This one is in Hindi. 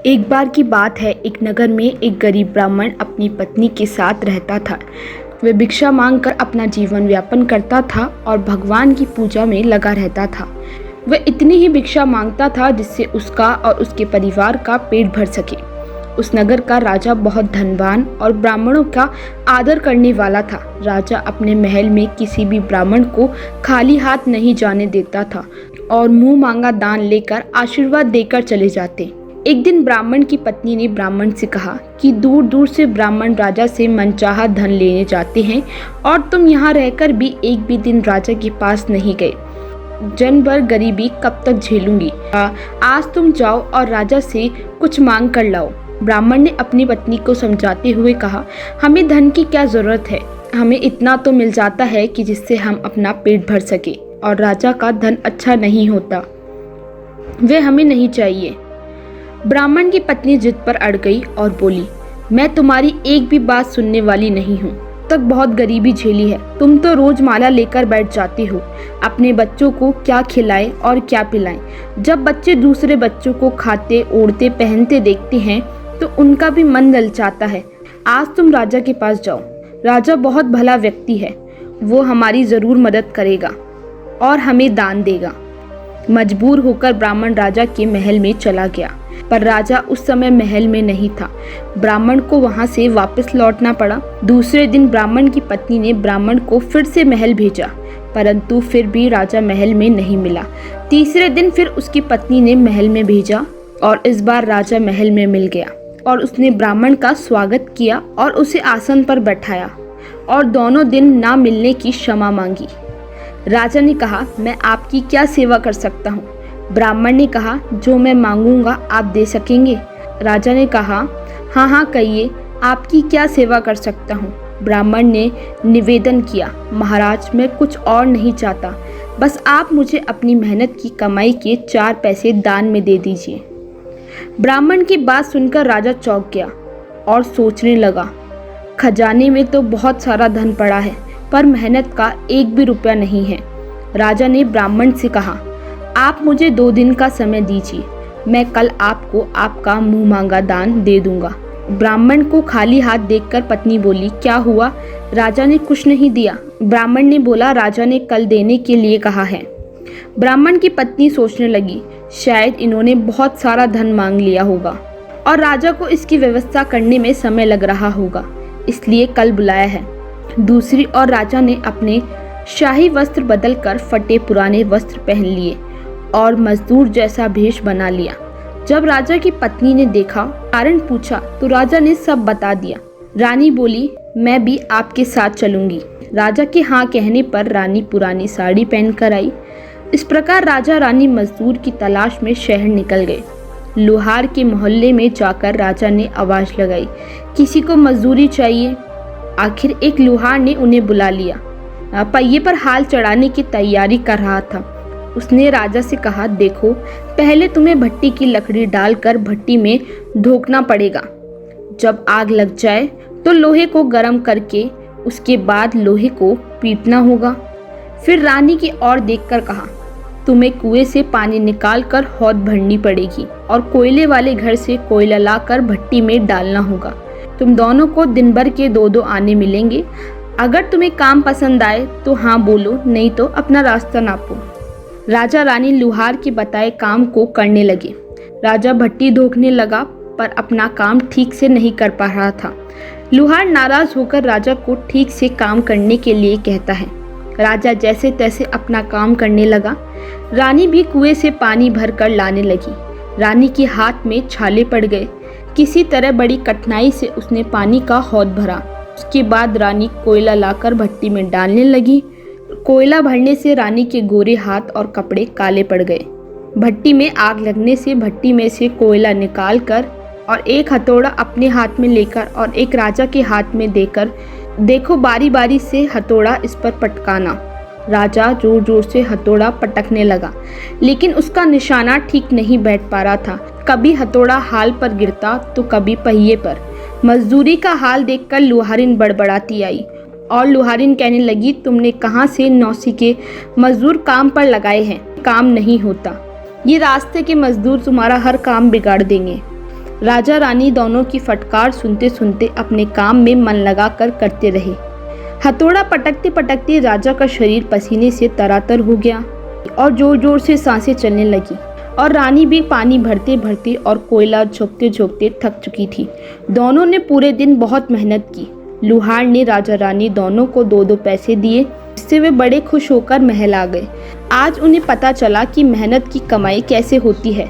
एक बार की बात है, एक नगर में एक गरीब ब्राह्मण अपनी पत्नी के साथ रहता था। वह भिक्षा मांगकर अपना जीवन यापन करता था और भगवान की पूजा में लगा रहता था। वह इतनी ही भिक्षा मांगता था जिससे उसका और उसके परिवार का पेट भर सके। उस नगर का राजा बहुत धनवान और ब्राह्मणों का आदर करने वाला था। राजा अपने महल में किसी भी ब्राह्मण को खाली हाथ नहीं जाने देता था और मुंह मांगा दान लेकर आशीर्वाद देकर चले जाते। एक दिन ब्राह्मण की पत्नी ने ब्राह्मण से कहा कि दूर दूर से ब्राह्मण राजा से मनचाहा धन लेने जाते हैं और तुम यहाँ रहकर भी एक भी दिन राजा के पास नहीं गए। जन भर गरीबी कब तक झेलूंगी। आज तुम जाओ और राजा से कुछ मांग कर लाओ। ब्राह्मण ने अपनी पत्नी को समझाते हुए कहा, हमें धन की क्या जरूरत है, हमें इतना तो मिल जाता है कि जिससे हम अपना पेट भर सके, और राजा का धन अच्छा नहीं होता, वे हमें नहीं चाहिए। ब्राह्मण की पत्नी जिद पर अड़ गई और बोली, मैं तुम्हारी एक भी बात सुनने वाली नहीं हूँ। तक बहुत गरीबी झेली है, तुम तो रोज माला लेकर बैठ जाती हो। अपने बच्चों को क्या खिलाएं और क्या पिलाएं। जब बच्चे दूसरे बच्चों को खाते ओढ़ते पहनते देखते हैं तो उनका भी मन ललचाता है। आज तुम राजा के पास जाओ, राजा बहुत भला व्यक्ति है, वो हमारी जरूर मदद करेगा और हमें दान देगा। मजबूर होकर ब्राह्मण राजा के महल में चला गया, पर राजा उस समय महल में नहीं था। ब्राह्मण को वहां से वापस लौटना पड़ा। दूसरे दिन ब्राह्मण की पत्नी ने ब्राह्मण को फिर से महल भेजा, परंतु फिर भी राजा महल में नहीं मिला। तीसरे दिन फिर उसकी पत्नी ने महल में भेजा और इस बार राजा महल में मिल गया और उसने ब्राह्मण का स्वागत किया और उसे आसन पर बैठाया और दोनों दिन ना मिलने की क्षमा मांगी। राजा ने कहा, मैं आपकी क्या सेवा कर सकता हूँ? ब्राह्मण ने कहा, जो मैं मांगूंगा आप दे सकेंगे? राजा ने कहा, हाँ हाँ कहिए, आपकी क्या सेवा कर सकता हूँ? ब्राह्मण ने निवेदन किया, महाराज मैं कुछ और नहीं चाहता, बस आप मुझे अपनी मेहनत की कमाई के 4 पैसे दान में दे दीजिए। ब्राह्मण की बात सुनकर राजा चौंक गया और सोचने लगा, खजाने में तो बहुत सारा धन पड़ा है, पर मेहनत का एक भी रुपया नहीं है। राजा ने ब्राह्मण से कहा, आप मुझे 2 दिन का समय दीजिए, मैं कल आपको आपका मुंह मांगा दान दे दूंगा। ब्राह्मण को खाली हाथ देखकर पत्नी बोली, क्या हुआ? राजा ने कुछ नहीं दिया। ब्राह्मण ने बोला, राजा ने कल देने के लिए कहा है। ब्राह्मण की पत्नी सोचने लगी, शायद इन्होंने बहुत सारा धन मांग लिया होगा और राजा को इसकी व्यवस्था करने में समय लग रहा होगा, इसलिए कल बुलाया है। दूसरी ओर राजा ने अपने शाही वस्त्र बदलकर फटे पुराने वस्त्र पहन लिए और मजदूर जैसा भेष बना लिया। जब राजा की पत्नी ने देखा, कारण पूछा, तो राजा ने सब बता दिया। रानी बोली, मैं भी आपके साथ चलूंगी। राजा के हाँ कहने पर रानी पुरानी साड़ी पहनकर आई। इस प्रकार राजा रानी मजदूर की तलाश में शहर निकल गए। लोहार के मोहल्ले में जाकर राजा ने आवाज लगाई, किसी को मजदूरी चाहिए? आखिर एक लोहार ने उन्हें बुला लिया। पहिए पर हाल चढ़ाने की तैयारी कर रहा था। उसने राजा से कहा, देखो, पहले तुम्हें भट्टी की लकड़ी डालकर भट्टी में धोखना पड़ेगा। जब आग लग जाए तो लोहे को गर्म करके उसके बाद लोहे को पीटना होगा। फिर रानी की ओर देखकर कहा, तुम्हें कुएं से पानी निकालकर हौद भरनी पड़ेगी और कोयले वाले घर से कोयला लाकर भट्टी में डालना होगा। तुम दोनों को दिन भर के 2-2 आने मिलेंगे। अगर तुम्हें काम पसंद आए तो हाँ बोलो, नहीं तो अपना रास्ता नापो। राजा रानी लोहार के बताए काम को करने लगे। राजा भट्टी धोखने लगा, पर अपना काम ठीक से नहीं कर पा रहा था। लोहार नाराज होकर राजा को ठीक से काम करने के लिए कहता है। राजा जैसे तैसे अपना काम करने लगा। रानी भी कुएं से पानी भरकर लाने लगी। रानी के हाथ में छाले पड़ गए। किसी तरह बड़ी कठिनाई से उसने पानी का हौद भरा। उसके बाद रानी कोयला लाकर भट्टी में डालने लगी। कोयला भरने से रानी के गोरे हाथ और कपड़े काले पड़ गए। भट्टी में आग लगने से भट्टी में से कोयला निकालकर और एक हथौड़ा अपने हाथ में लेकर और एक राजा के हाथ में देकर, देखो बारी बारी से हथौड़ा इस पर पटकाना। राजा जोर जोर से हथौड़ा पटकने लगा, लेकिन उसका निशाना ठीक नहीं बैठ पा रहा था। कभी हथौड़ा हाल पर गिरता तो कभी पहिए पर। मजदूरी का हाल देखकर लोहारिन बड़बड़ाती आई और लोहारिन कहने लगी, तुमने कहाँ से नौसी के मजदूर काम पर लगाए हैं? काम नहीं होता, ये रास्ते के मजदूर तुम्हारा हर काम बिगाड़ देंगे। राजा रानी दोनों की फटकार सुनते सुनते अपने काम में मन लगाकर करते रहे। हथौड़ा पटकते पटकते राजा का शरीर पसीने से तरातर हो गया और जोर जोर से सांसें चलने लगी और रानी भी पानी भरते भरते और कोयला झोंकते झोंकते थक चुकी थी। दोनों ने पूरे दिन बहुत मेहनत की। लुहार ने राजा रानी दोनों को 2-2 पैसे दिए, जिससे वे बड़े खुश होकर महल आ गए। आज उन्हें पता चला कि मेहनत की कमाई कैसे होती है।